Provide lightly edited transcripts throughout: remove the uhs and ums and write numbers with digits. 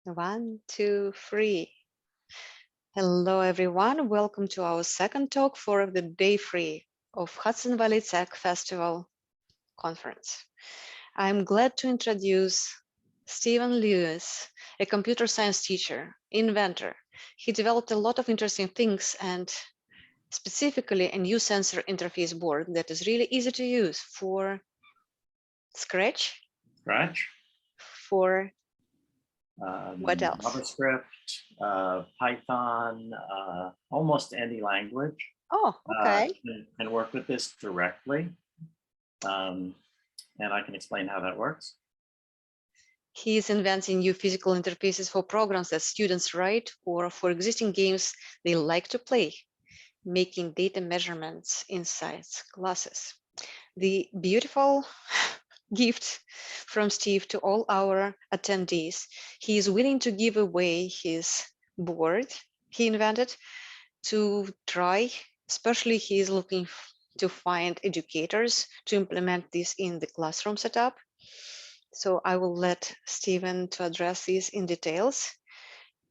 One, two, three. Hello, everyone. Welcome to our second talk for the day three of Hudson Valley Tech Festival conference. I'm glad to introduce Stephen Lewis, a computer science teacher, inventor. He developed a lot of interesting things and specifically a new sensor interface board that is really easy to use for Scratch, for what else? JavaScript, Python, almost any language. Oh, okay. Can work with this directly. And I can explain how that works. He is inventing new physical interfaces for programs that students write or for existing games they like to play, making data measurements inside classes. The beautiful gift from Steve to all our attendees. He is willing to give away his board he invented to try, especially he is looking to find educators to implement this in the classroom setup. So I will let Stephen to address these in details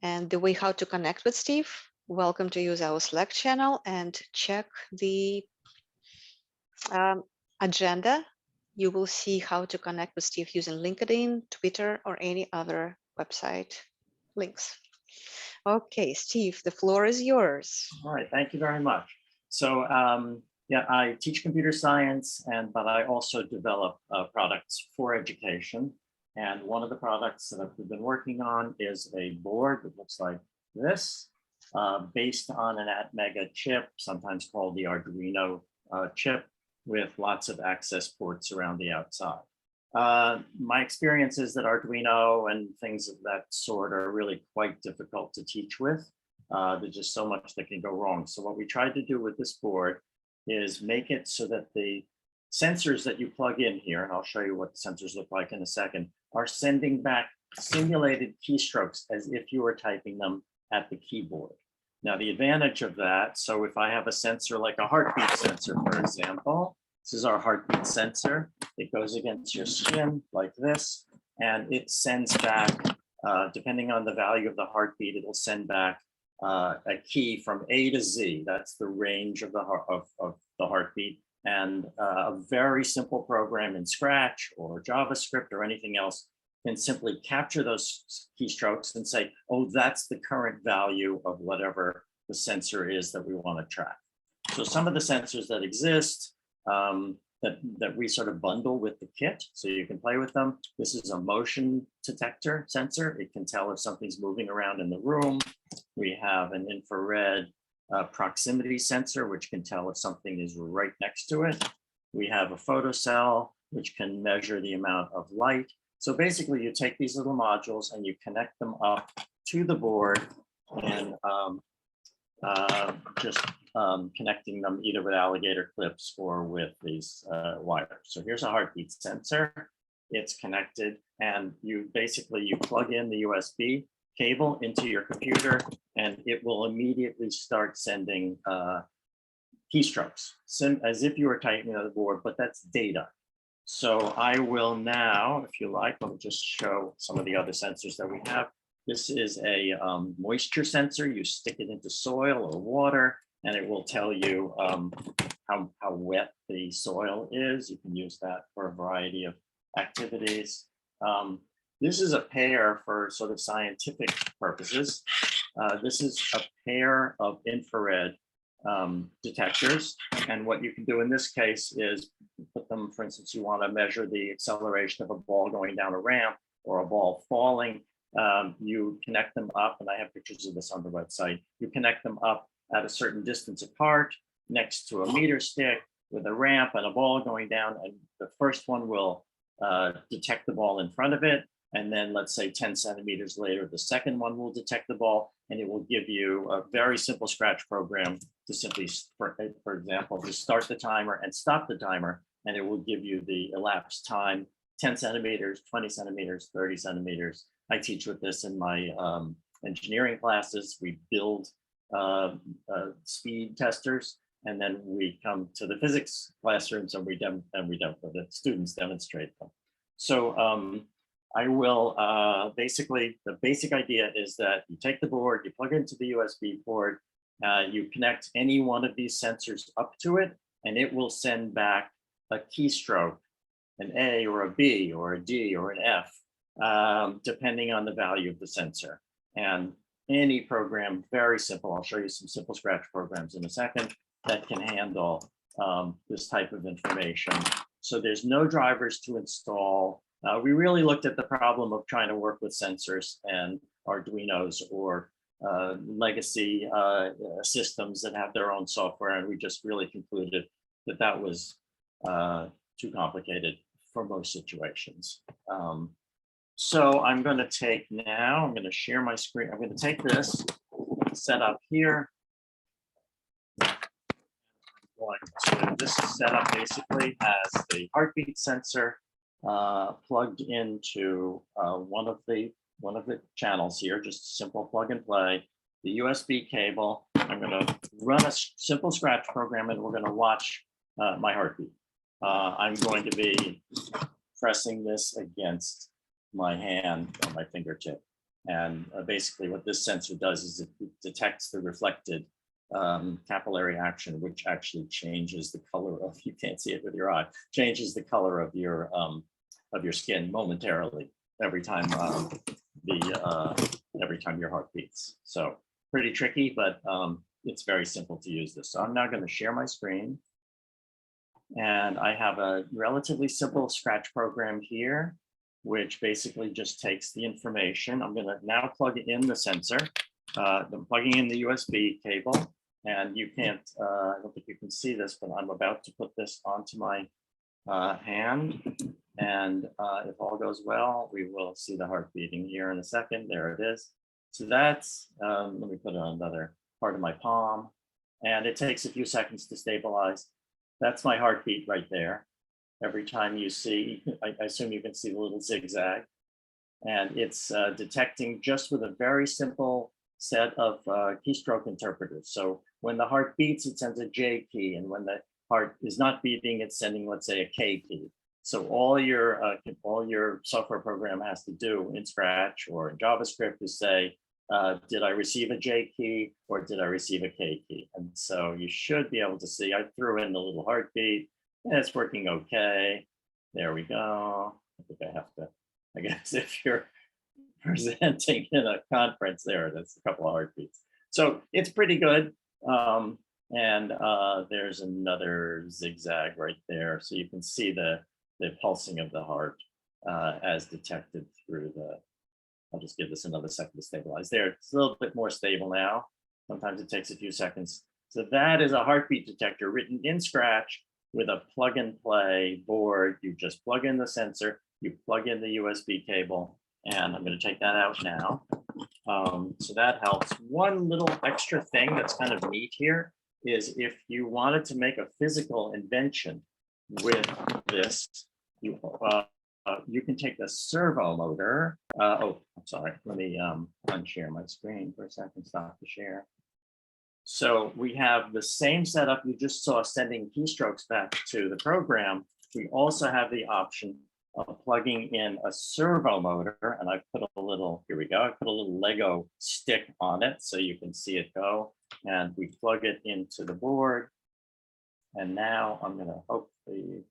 and the way how to connect with Steve. Welcome to use our Slack channel and check the agenda. You will see how to connect with Steve using LinkedIn, Twitter, or any other website links. Okay, Steve, the floor is yours. All right, thank you very much. So yeah, I teach computer science, but I also develop products for education. And one of the products that I've been working on is a board that looks like this, based on an Atmega chip, sometimes called the Arduino chip, with lots of access ports around the outside. My experience is that Arduino and things of that sort are really quite difficult to teach with. There's just so much that can go wrong. So what we tried to do with this board is make it so that the sensors that you plug in here, and I'll show you what the sensors look like in a second, are sending back simulated keystrokes as if you were typing them at the keyboard. Now, the advantage of that, so if I have a sensor like a heartbeat sensor, for example, this is our heartbeat sensor. It goes against your skin like this, and it sends back, depending on the value of the heartbeat, it'll send back a key from A to Z. That's the range of the heartbeat. And a very simple program in Scratch or JavaScript or anything else can simply capture those keystrokes and say, oh, that's the current value of whatever the sensor is that we want to track. So some of the sensors that exist that we sort of bundle with the kit, so you can play with them. This is a motion detector sensor. It can tell if something's moving around in the room. We have an infrared proximity sensor, which can tell if something is right next to it. We have a photocell, which can measure the amount of light. So basically, you take these little modules and you connect them up to the board and just connecting them either with alligator clips or with these wires. So here's a heartbeat sensor. It's connected, and you plug in the USB cable into your computer, and it will immediately start sending keystrokes, as if you were typing on the board, but that's data. So I will now, if you like, let me just show some of the other sensors that we have. This is a moisture sensor. You stick it into soil or water, and it will tell you how wet the soil is. You can use that for a variety of activities. This is a pair for sort of scientific purposes. This is a pair of infrared detectors. And what you can do in this case is put them, for instance, you want to measure the acceleration of a ball going down a ramp or a ball falling. You connect them up, and I have pictures of this on the website. You connect them up at a certain distance apart next to a meter stick with a ramp and a ball going down. And the first one will detect the ball in front of it. And then let's say 10 centimeters later, the second one will detect the ball, and it will give you a very simple Scratch program to simply, for example, to start the timer and stop the timer, and it will give you the elapsed time, 10 centimeters, 20 centimeters, 30 centimeters. I teach with this in my engineering classes. We build speed testers, and then we come to the physics classrooms and the students demonstrate them. So I will basically, the basic idea is that you take the board, you plug it into the USB port, you connect any one of these sensors up to it, and it will send back a keystroke, an A or a B or a D or an F, depending on the value of the sensor. And any program, very simple, I'll show you some simple Scratch programs in a second, that can handle this type of information. So there's no drivers to install. We really looked at the problem of trying to work with sensors and Arduinos or legacy systems that have their own software, and we just really concluded that that was too complicated for most situations. So I'm going to take now, I'm going to share my screen. I'm going to take this set up here. This is set up basically as the heartbeat sensor plugged into one of the channels here, just a simple plug and play, the USB cable. I'm going to run a simple Scratch program and we're going to watch my heartbeat. I'm going to be pressing this against my hand or my fingertip. And basically what this sensor does is it detects the reflected capillary action, which actually changes the color of, you can't see it with your eye, changes the color of your skin momentarily every time every time your heart beats. So pretty tricky, but it's very simple to use this. So I'm now going to share my screen. And I have a relatively simple Scratch program here, which basically just takes the information. I'm going to now plug in the sensor. I'm plugging in the USB cable, and you can't, I don't think you can see this, but I'm about to put this onto my hand. And if all goes well, we will see the heart beating here in a second. There it is. So that's, let me put it on another part of my palm. And it takes a few seconds to stabilize. That's my heartbeat right there. Every time you see, I assume you can see the little zigzag. And it's detecting just with a very simple set of keystroke interpreters. So when the heart beats, it sends a J key. And when the heart is not beating, it's sending, let's say, a K key. So all your software program has to do in Scratch or in JavaScript is say, did I receive a J key or did I receive a K key? And so you should be able to see, I threw in the little heartbeat and it's working okay. There we go. I think I have to, I guess if you're presenting in a conference, there it is, a couple of heartbeats. So it's pretty good. And there's another zigzag right there. So you can see the pulsing of the heart as detected through the, I'll just give this another second to stabilize. There, it's a little bit more stable now. Sometimes it takes a few seconds. So that is a heartbeat detector written in Scratch with a plug and play board. You just plug in the sensor, you plug in the USB cable, and I'm going to take that out now. So that helps. One little extra thing that's kind of neat here is if you wanted to make a physical invention with this, you can take the servo motor. Oh, I'm sorry. Let me unshare my screen for a second. Stop the share. So we have the same setup you just saw sending keystrokes back to the program. We also have the option of plugging in a servo motor, and I put a little, here we go, I put a little Lego stick on it so you can see it go, and we plug it into the board. And now I'm gonna hopefully,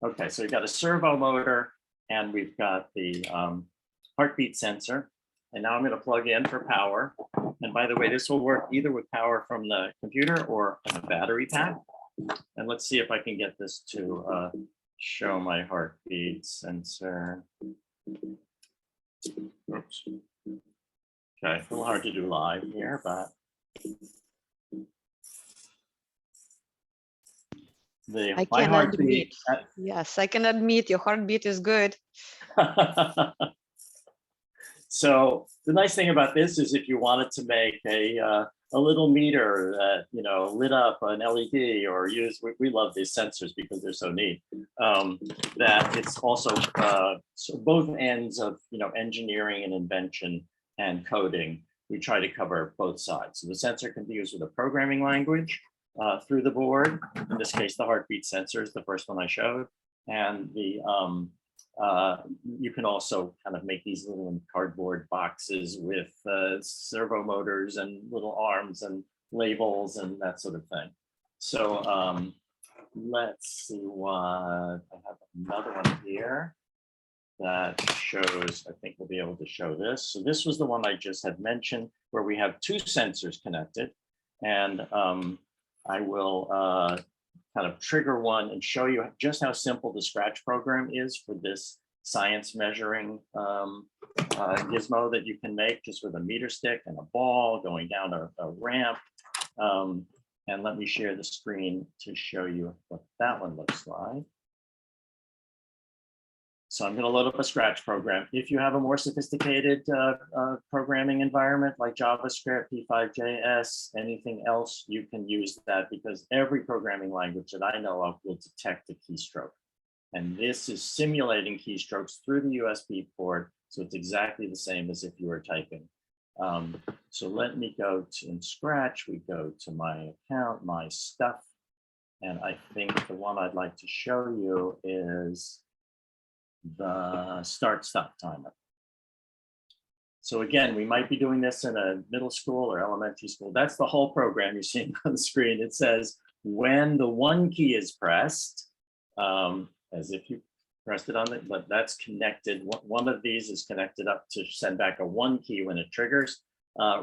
okay, so we've got a servo motor and we've got the heartbeat sensor. And now I'm gonna plug in for power. And by the way, this will work either with power from the computer or a battery pack. And let's see if I can get this to show my heartbeat sensor. Oops. Okay, a little hard to do live here, but my heartbeat. Yes, I can admit your heartbeat is good. So the nice thing about this is if you wanted to make a little meter that, you know, lit up an LED or use, we love these sensors because they're so neat, that it's also so both ends of, you know, engineering and invention and coding. We try to cover both sides. So the sensor can be used with a programming language through the board. In this case, the heartbeat sensor is the first one I showed. And the You can also kind of make these little cardboard boxes with servo motors and little arms and labels and that sort of thing. So let's see what, I have another one here that shows, I think we'll be able to show this. So this was the one I just had mentioned where we have two sensors connected. And I will kind of trigger one and show you just how simple the Scratch program is for this science measuring gizmo that you can make just with a meter stick and a ball going down a ramp. And let me share the screen to show you what that one looks like. So I'm going to load up a Scratch program. If you have a more sophisticated programming environment like JavaScript, P5.js, anything else, you can use that because every programming language that I know of will detect a keystroke. And this is simulating keystrokes through the USB port. So it's exactly the same as if you were typing. So let me go to, in Scratch, we go to my account, my stuff. And I think the one I'd like to show you is the start stop timer. So again, we might be doing this in a middle school or elementary school. That's the whole program you're seeing on the screen. It says when the one key is pressed, as if you pressed it on it, but that's connected. One of these is connected up to send back a one key when it triggers.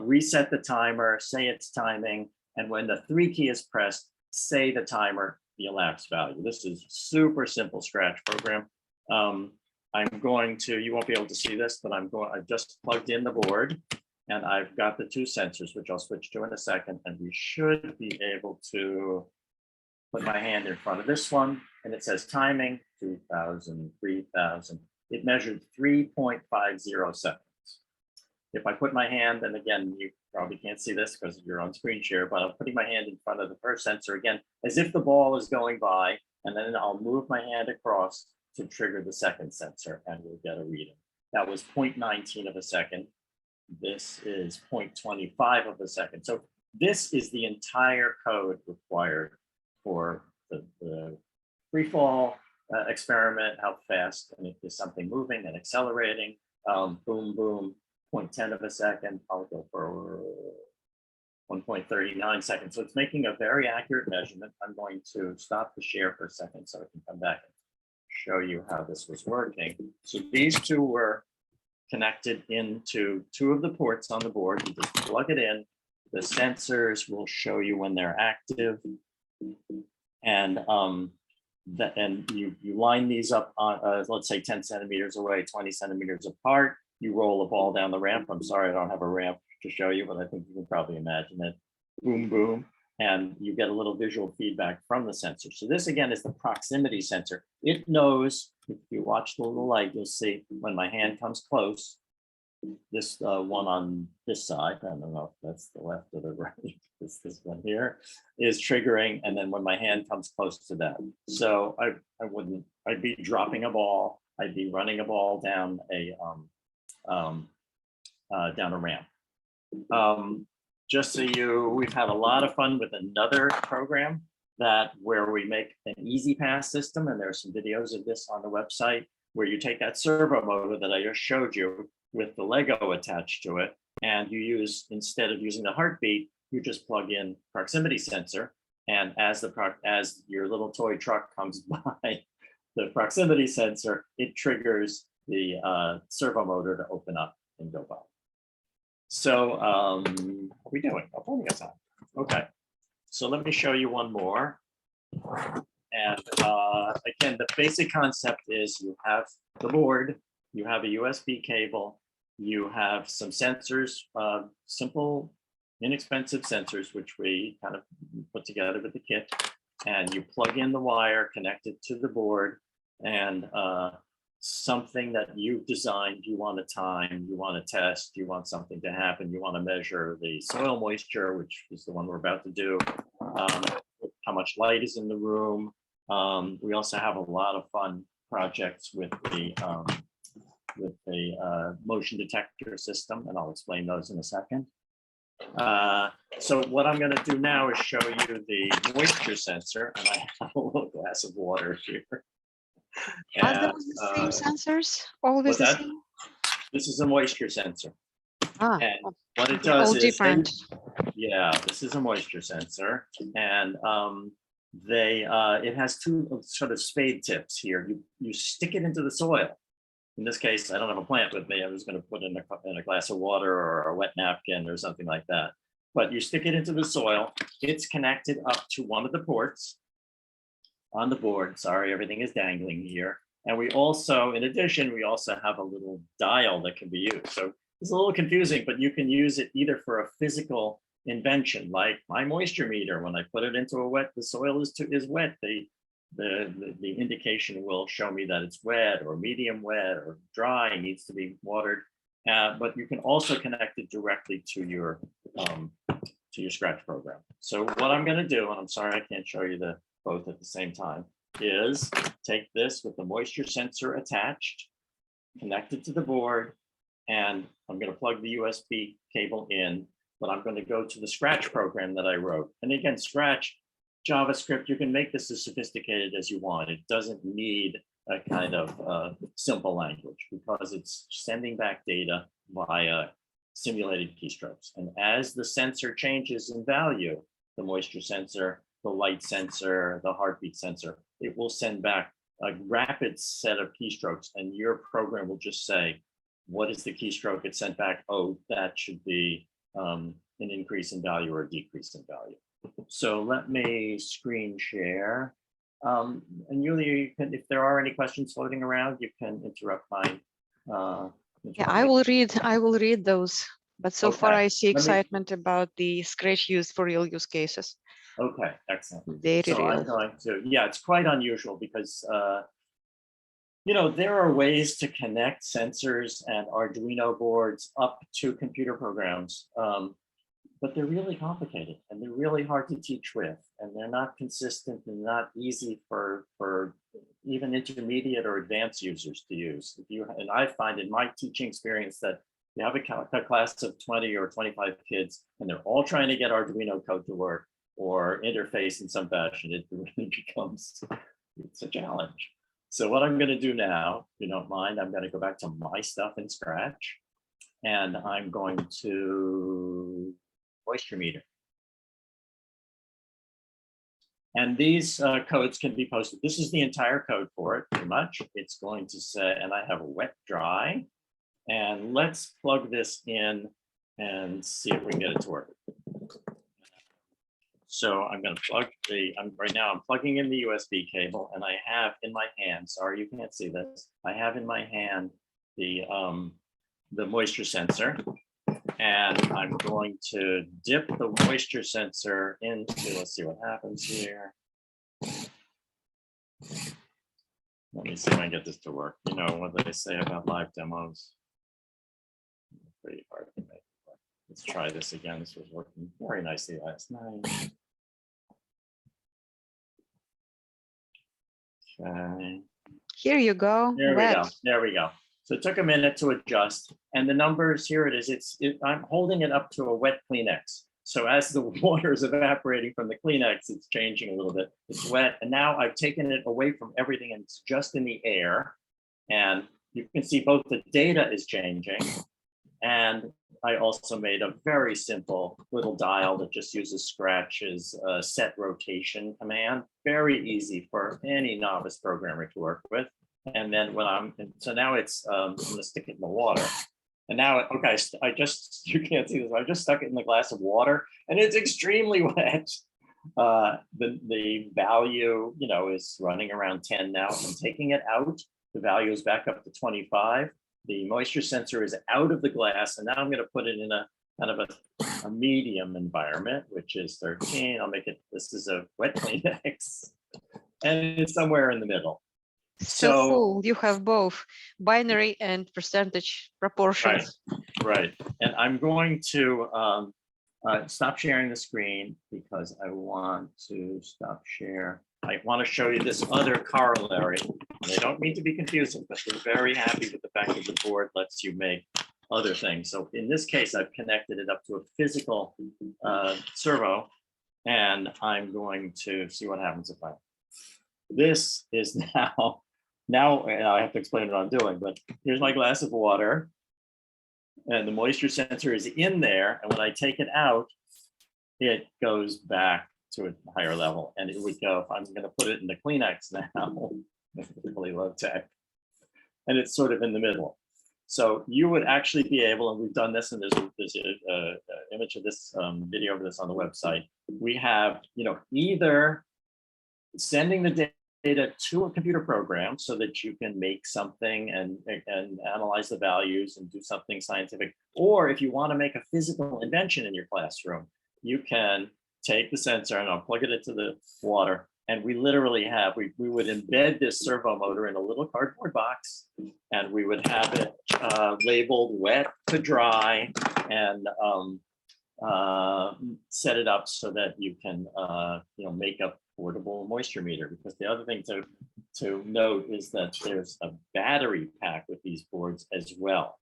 Reset the timer, say it's timing, and when the 3 key is pressed, say the timer, the elapsed value. This is super simple Scratch program. I'm going to, you won't be able to see this, but I've just plugged in the board and I've got the two sensors, which I'll switch to in a second. And we should be able to put my hand in front of this one and it says timing 2000, 3000. It measured 3.50 seconds. If I put my hand, and again, you probably can't see this because you're on screen share, but I'm putting my hand in front of the first sensor again, as if the ball is going by, and then I'll move my hand across to trigger the second sensor and we'll get a reading. That was 0.19 of a second. This is 0.25 of a second. So this is the entire code required for the free fall experiment, how fast, and if there's something moving and accelerating, boom, boom, 0.10 of a second, I'll go for 1.39 seconds. So it's making a very accurate measurement. I'm going to stop the share for a second so I can come back and show you how this was working. So these two were connected into two of the ports on the board. You just plug it in. The sensors will show you when they're active. And you line these up on, let's say 10 centimeters away, 20 centimeters apart. You roll a ball down the ramp. I'm sorry, I don't have a ramp to show you, but I think you can probably imagine it. Boom, boom. And you get a little visual feedback from the sensor. So this again is the proximity sensor. It knows, if you watch the little light, you'll see when my hand comes close, this one on this side, I don't know if that's the left or the right, this one here is triggering. And then when my hand comes close to that. So I'd be dropping a ball. I'd be running a ball down a ramp. Just so we've had a lot of fun with another program where we make an easy pass system, and there are some videos of this on the website where you take that servo motor that I just showed you with the Lego attached to it, and you use, instead of using the heartbeat, you just plug in proximity sensor, and as your little toy truck comes by the proximity sensor, it triggers the servo motor to open up and go by. So what are we doing? Oh, plenty of time. Okay, so let me show you one more. And again, the basic concept is you have the board, you have a USB cable, you have some sensors, simple, inexpensive sensors, which we kind of put together with the kit, and you plug in the wire, connect it to the board, and something that you've designed, you want to time, you want to test, you want something to happen, you want to measure the soil moisture, which is the one we're about to do, how much light is in the room. We also have a lot of fun projects with the motion detector system, and I'll explain those in a second. So what I'm going to do now is show you the moisture sensor, and I have a little glass of water here. Are And, those the same sensors? Always what's the that? same? This is a moisture sensor. Ah, And oh, what it they're all does is different. yeah, this is a moisture sensor, and it has two sort of spade tips here. You stick it into the soil. In this case, I don't have a plant with me. I was going to put in a glass of water or a wet napkin or something like that. But you stick it into the soil. It's connected up to one of the ports on the board. Sorry, everything is dangling here. And we also, in addition, we also have a little dial that can be used. So it's a little confusing, but you can use it either for a physical invention, like my moisture meter. When I put it into a wet, the soil is wet. The indication will show me that it's wet or medium wet or dry, needs to be watered. But you can also connect it directly to your Scratch program. So what I'm going to do, and I'm sorry I can't show you both at the same time, is take this with the moisture sensor attached, connect it to the board, and I'm going to plug the USB cable in, but I'm going to go to the Scratch program that I wrote. And again, Scratch, JavaScript, you can make this as sophisticated as you want. It doesn't need a kind of simple language because it's sending back data via simulated keystrokes. And as the sensor changes in value, the moisture sensor, the light sensor, the heartbeat sensor, it will send back a rapid set of keystrokes, and your program will just say, what is the keystroke it sent back? Oh, that should be an increase in value or a decrease in value. So let me screen share. And Yulia, you can, if there are any questions floating around, you can interrupt my. Yeah, I will read those. But so far, Okay. I see excitement about the Scratch used for real use cases. Okay, excellent. Very so real. I'm going to, yeah, it's quite unusual because there are ways to connect sensors and Arduino boards up to computer programs, but they're really complicated and they're really hard to teach with, and they're not consistent and not easy for even intermediate or advanced users to use. And I find in my teaching experience that you have a class of 20 or 25 kids, and they're all trying to get Arduino code to work or interface in some fashion, it really becomes, it's a challenge. So what I'm going to do now, if you don't mind, I'm going to go back to my stuff in Scratch, and I'm going to moisture meter. And these codes can be posted. This is the entire code for it, pretty much. It's going to say, and I have a wet, dry, and let's plug this in and see if we can get it to work. So I'm going to plug right now I'm plugging in the USB cable, and I have in my hand, sorry, you can't see this. I have in my hand the moisture sensor, and I'm going to dip the moisture sensor into, let's see what happens here. Let me see if I can get this to work. You know what they say about live demos. Pretty hard to make. Let's try this again. This was working very nicely last night. Okay. Here you go. There Wet. we go. There we go. So it took a minute to adjust, and the numbers, here it is. I'm holding it up to a wet Kleenex. So as the water is evaporating from the Kleenex, it's changing a little bit. It's wet, and now I've taken it away from everything, and it's just in the air. And you can see both the data is changing, and I also made a very simple little dial that just uses Scratch's set rotation command. Very easy for any novice programmer to work with. And then so now it's, I'm gonna stick it in the water. And now, okay, you can't see this, I just stuck it in the glass of water, and it's extremely wet. The value, is running around 10 now. I'm taking it out. The value is back up to 25. The moisture sensor is out of the glass, and now I'm going to put it in a kind of a medium environment, which is 13. I'll make it, this is a wet Kleenex, and it's somewhere in the middle. So cool. You have both binary and percentage proportions. Right. And I'm going to stop sharing the screen because I want to stop share. I want to show you this other corollary. And I don't mean to be confusing, but we're very happy with the fact that the board lets you make other things. So in this case, I've connected it up to a physical servo, and I'm going to see what happens if this is now now I have to explain what I'm doing, but here's my glass of water. And the moisture sensor is in there. And when I take it out, it goes back to a higher level. And it would go, if I'm going to put it in the Kleenex now, really low tech. And it's sort of in the middle. So you would actually be able, and we've done this, and there's a image of this video of this on the website. We have, either sending the data to a computer program so that you can make something and analyze the values and do something scientific. Or if you want to make a physical invention in your classroom, you can take the sensor and I'll plug it into the water. And we literally have, we would embed this servo motor in a little cardboard box, and we would have it labeled wet to dry, and set it up so that you can make a portable moisture meter. Because the other thing to note is that there's a battery pack with these boards as well.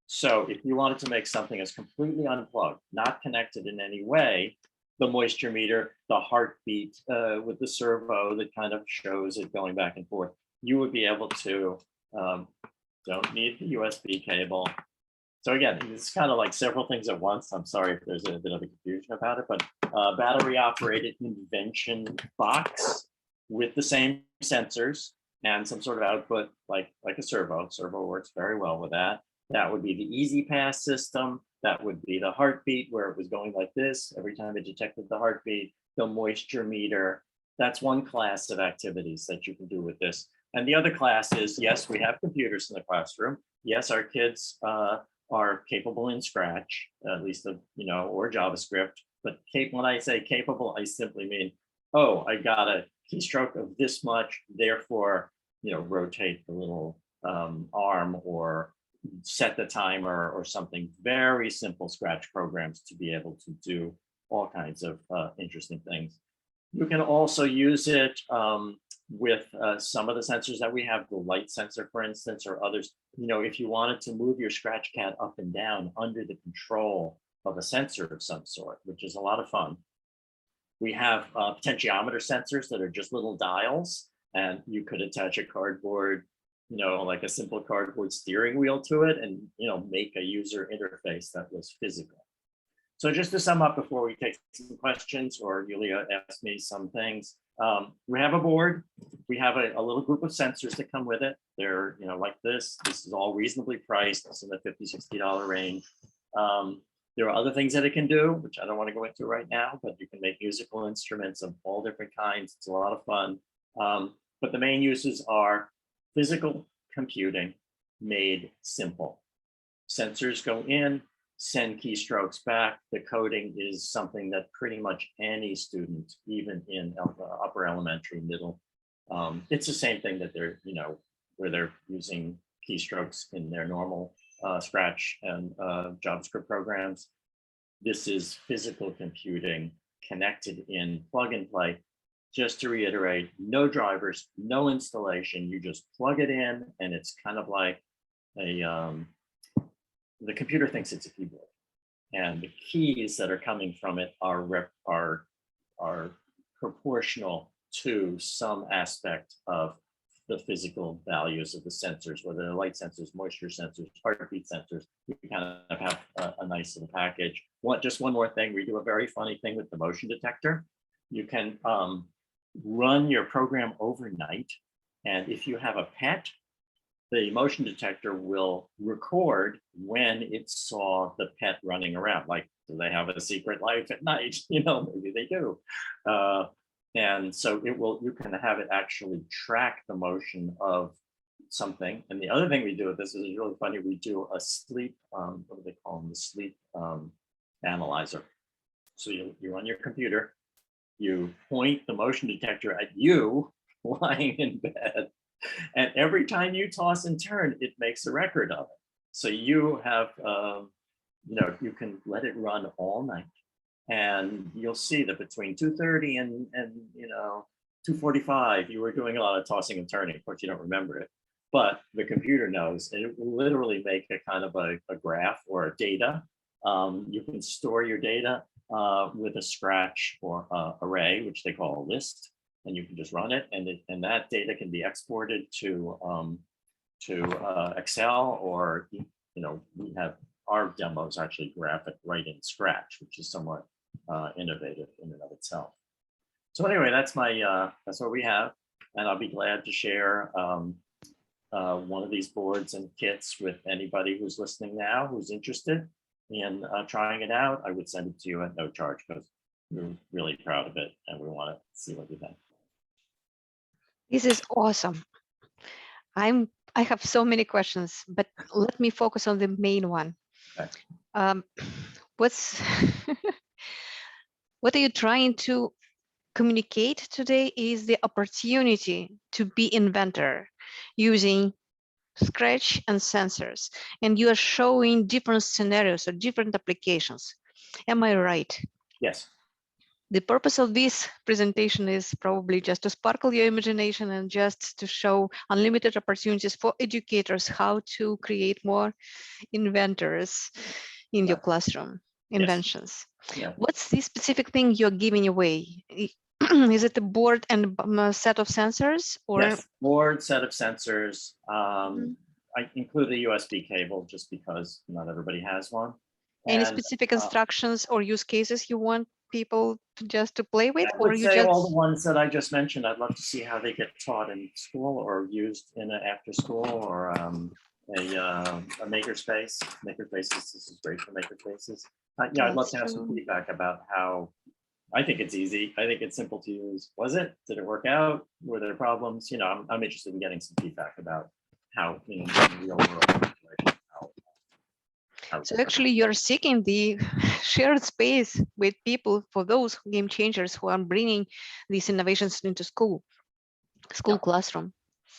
So if you wanted to make something that's completely unplugged, not connected in any way, the moisture meter, the heartbeat with the servo that kind of shows it going back and forth, you would be able to, don't need the USB cable. So again, it's kind of like several things at once. I'm sorry if there's a bit of a confusion about it, but battery operated invention box with the same sensors and some sort of output like a servo. Servo works very well with that. That would be the Easy Pass system. That would be the heartbeat, where it was going like this every time it detected the heartbeat. The moisture meter. That's one class of activities that you can do with this. And the other class is, yes, we have computers in the classroom. Yes, our kids are capable in Scratch, at least or JavaScript. But when I say capable, I simply mean, oh, I got a keystroke of this much, therefore, rotate the little arm or set the timer or something. Very simple Scratch programs to be able to do all kinds of interesting things. You can also use it with some of the sensors that we have, the light sensor, for instance, or others. If you wanted to move your Scratch CAD up and down under the control of a sensor of some sort, which is a lot of fun. We have potentiometer sensors that are just little dials, and you could attach a cardboard, like a simple cardboard steering wheel to it and, make a user interface that was physical. So just to sum up before we take some questions or Yulia asks me some things, we have a board. We have a little group of sensors that come with it. They're, like this. This is all reasonably priced. It's in the $50, $60 range. There are other things that it can do, which I don't want to go into right now, but you can make musical instruments of all different kinds. It's a lot of fun. But the main uses are physical computing made simple. Sensors go in, send keystrokes back. The coding is something that pretty much any student, even in upper elementary, middle, it's the same thing that they're, where they're using keystrokes in their normal Scratch and JavaScript programs. This is physical computing connected in plug and play. Just to reiterate, no drivers, no installation. You just plug it in, and it's kind of like the computer thinks it's a keyboard, and the keys that are coming from it are proportional to some aspect of the physical values of the sensors, whether they're light sensors, moisture sensors, heartbeat sensors. We kind of have a nice little package. Just one more thing, we do a very funny thing with the motion detector. You can run your program overnight, and if you have a pet, the motion detector will record when it saw the pet running around. Like, do they have a secret life at night? Maybe they do. And so you can have it actually track the motion of something. And the other thing we do with this is really funny. We do a sleep, what do they call them? The sleep analyzer. So you run your computer, you point the motion detector at you lying in bed, and every time you toss and turn, it makes a record of it. So you have, you can let it run all night. And you'll see that between 2:30 and 2:45, you were doing a lot of tossing and turning. Of course, you don't remember it, but the computer knows, and it will literally make a kind of a graph or a data. You can store your data with a Scratch or array, which they call a list. and you can just run it, and that data can be exported to Excel, or we have our demos actually graphic right in Scratch, which is somewhat innovative in and of itself. So anyway, that's what we have, and I'll be glad to share one of these boards and kits with anybody who's listening now, who's interested in trying it out. I would send it to you at no charge because we're really proud of it and we want to see what you think. This is awesome. I have so many questions, but let me focus on the main one. Okay. What are you trying to communicate today is the opportunity to be inventor using Scratch and sensors, and you are showing different scenarios or different applications. Am I right? Yes. The purpose of this presentation is probably just to sparkle your imagination and just to show unlimited opportunities for educators how to create more inventors in your classroom, inventions. Yes. Yeah. What's the specific thing you're giving away? Is it a board and a set of sensors? Or? Yes, board, set of sensors. I include a USB cable just because not everybody has one. Any specific instructions or use cases you want people to play with? I would say all the ones that I just mentioned. I'd love to see how they get taught in school or used in an after school or a makerspace. Makerspaces, this is great for makerspaces. Yeah, I'd love to have some feedback about how. I think it's easy. I think it's simple to use. Was it? Did it work out? Were there problems? I'm interested in getting some feedback about how in the real world situation. So actually, you're seeking the shared space with people for those game changers who are bringing these innovations into school classroom.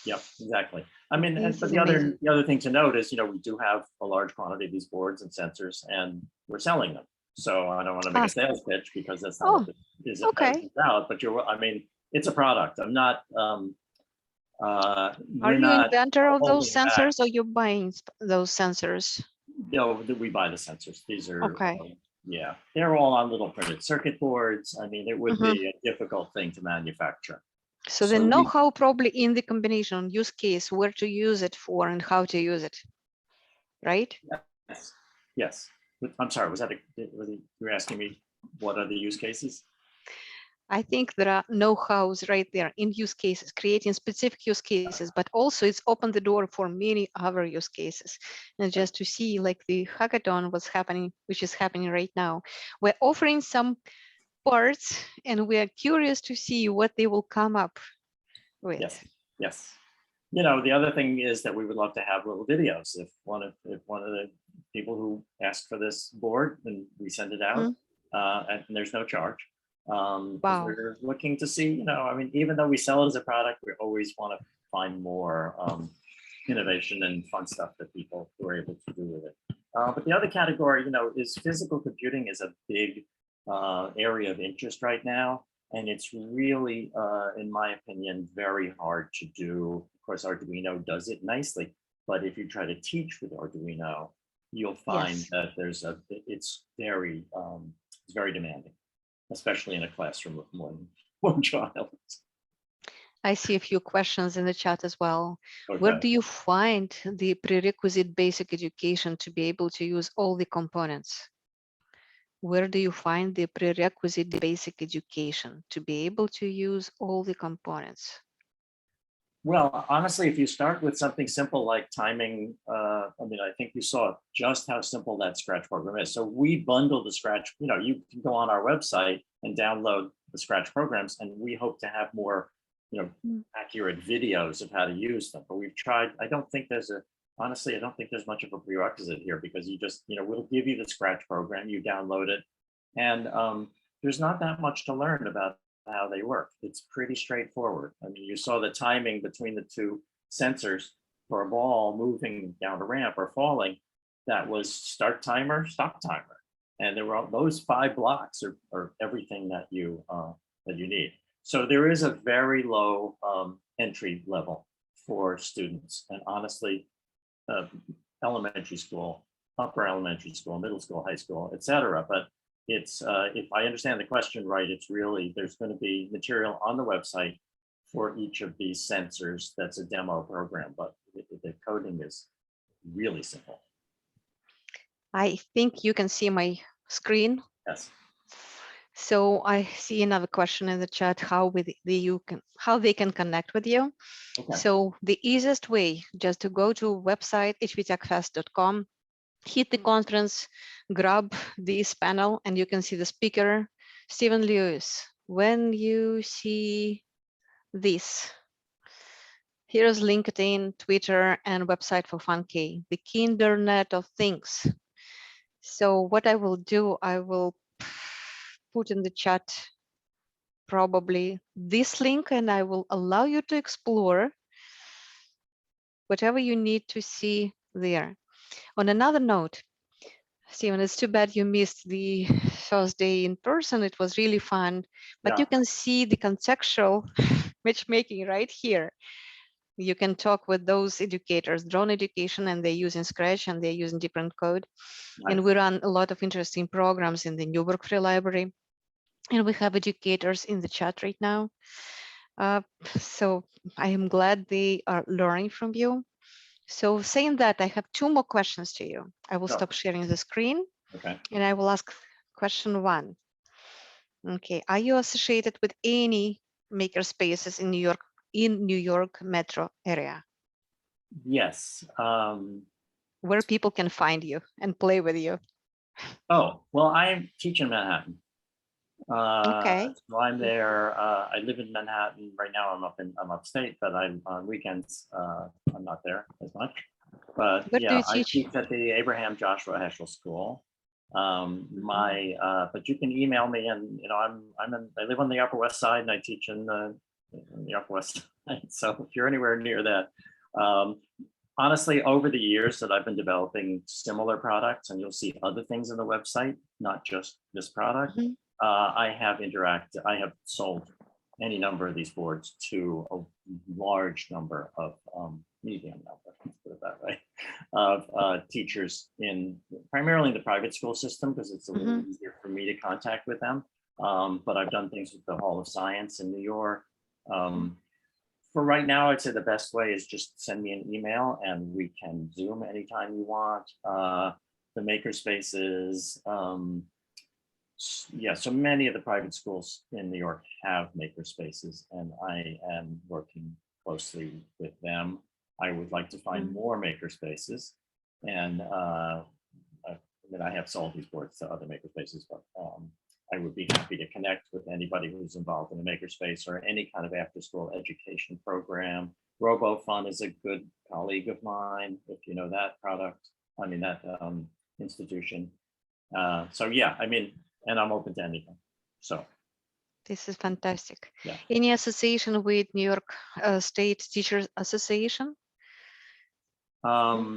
Yep, exactly. I mean, but the other thing to note is, we do have a large quantity of these boards and sensors, and we're selling them. So I don't want to make a sales pitch because that's not what this is about. But it's a product. I'm not. Are you inventor of those sensors, or you're buying those sensors? No, we buy the sensors. These are yeah, they're all on little printed circuit boards. I mean, it would be a difficult thing to manufacture. So the know-how probably in the combination use case, where to use it for and how to use it, right? Yes. Yes. I'm sorry. Was you were asking me what are the use cases? I think there are know-hows right there in use cases, creating specific use cases, but also it's opened the door for many other use cases. And just to see like the hackathon which is happening right now, we're offering some parts and we are curious to see what they will come up with. Yes, yes. The other thing is that we would love to have little videos. If one of the people who asked for this board, and we send it out, and there's no charge. Wow. We're looking to see, even though we sell it as a product, we always want to find more innovation and fun stuff that people were able to do with it. But the other category, is physical computing is a big area of interest right now. And it's really, in my opinion, very hard to do. Of course, Arduino does it nicely, but if you try to teach with Arduino, you'll find that it's very demanding, especially in a classroom with more than one child. I see a few questions in the chat as well. Okay. Where do you find the prerequisite basic education to be able to use all the components? Where do you find the prerequisite basic education to be able to use all the components? Well, honestly, if you start with something simple like timing, I think you saw just how simple that Scratch program is. So we bundle the Scratch, you can go on our website and download the Scratch programs, and we hope to have more, accurate videos of how to use them. But we've tried, I don't think there's much of a prerequisite here because you just, we'll give you the Scratch program, you download it, and there's not that much to learn about how they work. It's pretty straightforward. I mean, you saw the timing between the two sensors for a ball moving down a ramp or falling. That was start timer, stop timer. And there were those 5 blocks are everything that you need. So there is a very low entry level for students. And honestly, elementary school, upper elementary school, middle school, high school, etc. But it's if I understand the question right, it's really there's going to be material on the website for each of these sensors. That's a demo program, but the coding is really simple. I think you can see my screen. Yes. So I see another question in the chat, how they can connect with you. Okay. So the easiest way, just to go to website HVTechFest'21, hit the conference, grab this panel, and you can see the speaker, Stephen Lewis. When you see this, here's LinkedIn, Twitter, and website for FunK, the Kindernet of things. So what I will do, I will put in the chat probably this link, and I will allow you to explore whatever you need to see there. On another note, Stephen, it's too bad you missed the first day in person. It was really fun, but Yeah. you can see the contextual matchmaking right here. You can talk with those educators, drone education, and they're using Scratch and they're using different code. Nice. And we run a lot of interesting programs in the Newburgh Free Library. And we have educators in the chat right now. So I am glad they are learning from you. So saying that, I have two more questions to you. I will stop sharing the screen. Okay. And I will ask question 1. Okay, are you associated with any maker spaces in New York metro area? Yes. Where people can find you and play with you? Oh, well, I teach in Manhattan. Okay. So I'm there. I live in Manhattan right now. I'm upstate, but I'm on weekends. I'm not there as much. But Where do yeah, you I teach? teach at the Abraham Joshua Heschel School. But you can email me, and I live on the Upper West Side, and I teach in the Upper West Side. So if you're anywhere near that, honestly, over the years that I've been developing similar products, and you'll see other things in the website, not just this product. Mhm. I have sold any number of these boards to a large number of medium number, let's put it that way, of teachers primarily in the private school system, because it's a little easier for me to contact with them. But I've done things with the Hall of Science in New York. For right now, I'd say the best way is just send me an email and we can Zoom anytime you want. The makerspaces, yeah, so many of the private schools in New York have makerspaces, and I am working closely with them. I would like to find more makerspaces, and I have sold these boards to other makerspaces, but I would be happy to connect with anybody who's involved in a makerspace or any kind of after-school education program. RoboFun is a good colleague of mine, if you know that institution. So yeah, and I'm open to anything. So this is fantastic. Yeah. Any association with New York State Teachers Association? I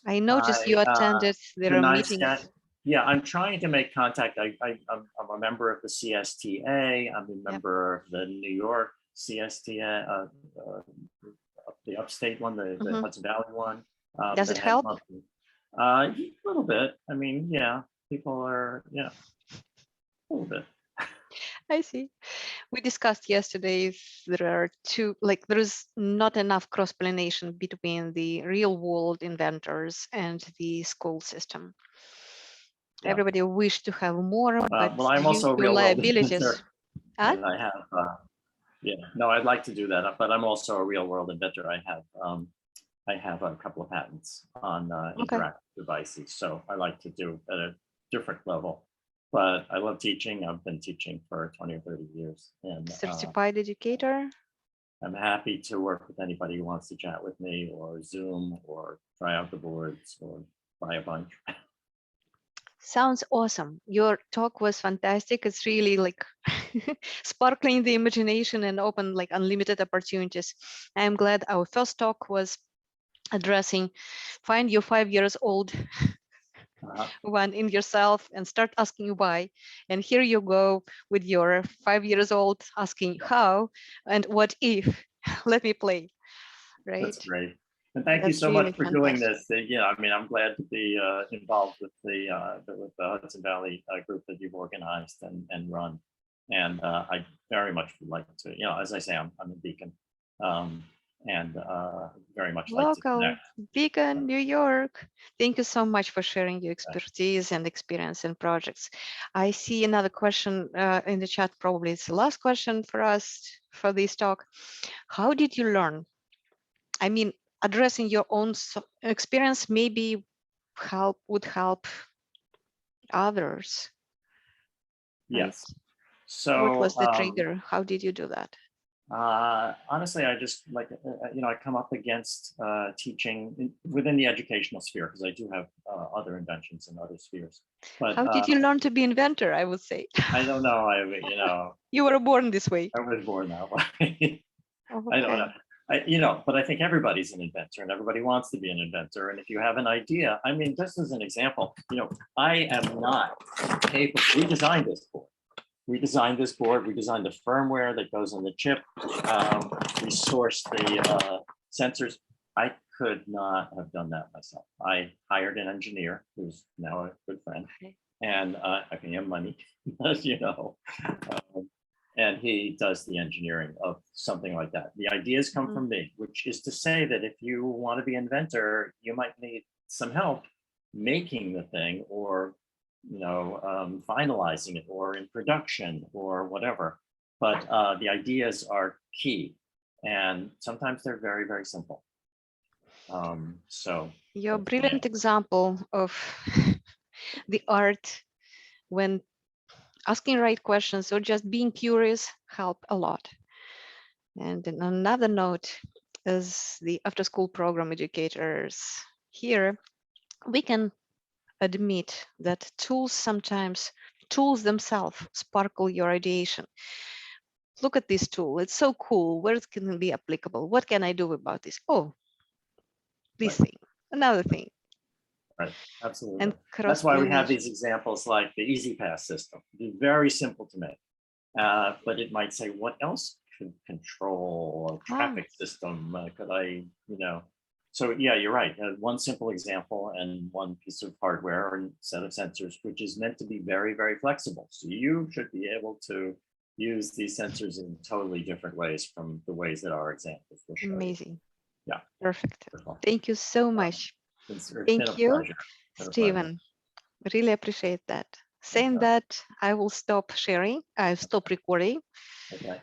noticed you attended their meetings. Yeah, I'm trying to make contact. I'm a member of the CSTA. I'm a member of the New York CSTA, the upstate one, the Hudson Valley one. Does it help? A little bit. Yeah, people are, a little bit. I see. We discussed yesterday there is not enough cross-pollination between the real world inventors and the school system. Yeah. Everybody wished to have more, but well, I'm also a real world inventor. And I have, I'd like to do that, but I'm also a real world inventor. I have a couple of patents on interactive devices, so I like to do at a different level. But I love teaching. I've been teaching for 20 or 30 years. And certified educator. I'm happy to work with anybody who wants to chat with me or Zoom or try out the boards or buy a bunch. Sounds awesome. Your talk was fantastic. It's really sparkling the imagination and open unlimited opportunities. I'm glad our first talk was addressing find your 5 years old one in yourself and start asking why. And here you go with your 5 years old asking how and what if. Let me play. Right. That's great. And thank you That's so really much for doing fantastic. this. Yeah, I mean, I'm glad to be involved with the Hudson Valley group that you've organized and run. And I very much would like to, as I say, I'm a Beacon, and very much like to Local, connect. Beacon, New York. Thank you so much for sharing your expertise and experience in projects. I see another question in the chat. Probably it's the last question for us for this talk. How did you learn? I mean, addressing your own experience maybe would help others. Yes. Right? So What was the trigger? How did you do that? honestly, I just I come up against teaching within the educational sphere, because I do have other inventions in other spheres. But How did you learn to be inventor? I would say. I don't know. You were born this way. I was born that way. Oh, I don't okay. know. But I think everybody's an inventor, and everybody wants to be an inventor. And if you have an idea, I mean, just as an example, I am not capable. We designed this board. We designed the firmware that goes on the chip. We sourced the sensors. I could not have done that myself. I hired an engineer who's now a good friend, and I pay him money, and he does the engineering of something like that. The ideas come from me, which is to say that if you want to be an inventor, you might need some help making the thing, or finalizing it, or in production, or whatever. But the ideas are key, and sometimes they're very, very simple. So you're a brilliant example of the art when asking right questions or just being curious help a lot. And on another note, as the after-school program educators here, we can admit that tools themselves sparkle your ideation. Look at this tool. It's so cool. Where it can be applicable? What can I do about this? Oh, this thing, another thing. Right, absolutely. And that's why we have these examples like the Easy Pass system. It's very simple to make, but it might say, what else could control a traffic system? Could I, So yeah, you're right. One simple example and one piece of hardware or set of sensors, which is meant to be very, very flexible. So you should be able to use these sensors in totally different ways from the ways that our examples will show. Amazing. You. Yeah. Perfect. Wonderful. Thank you so much. Thank you, Stephen. Really appreciate that. Saying that, I will stop sharing. I'll stop recording. Okay.